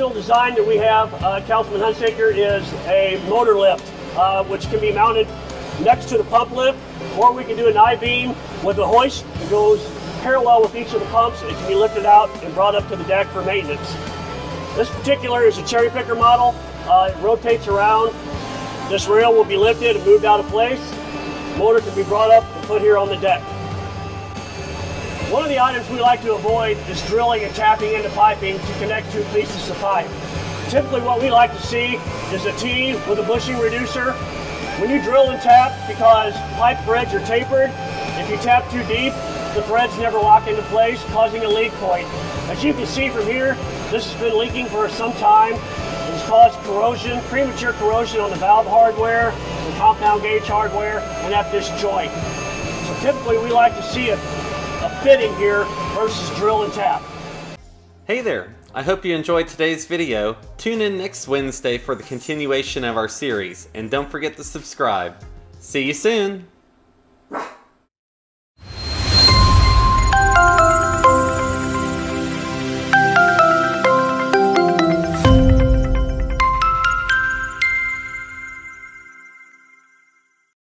original design that we have at Councilman Hunsaker is a motor lift, which can be mounted next to the pump lift, or we can do an I-beam with a hoist that goes parallel with each of the pumps. It can be lifted out and brought up to the deck for maintenance. This particular is a cherry picker model. It rotates around. This rail will be lifted and moved out of place. Motor can be brought up and put here on the deck. One of the items we like to avoid is drilling and tapping into piping to connect two pieces of pipe. Typically what we like to see is a T with a bushing reducer. When you drill and tap, because pipe threads are tapered, if you tap too deep, the threads never lock into place, causing a leak point. As you can see from here, this has been leaking for some time. It's caused corrosion, premature corrosion on the valve hardware, the compound gauge hardware, and at this joint. So typically we like to see a fitting here versus drill and tap. Hey there! I hope you enjoyed today's video. Tune in next Wednesday for the continuation of our series, and don't forget to subscribe. See you soon!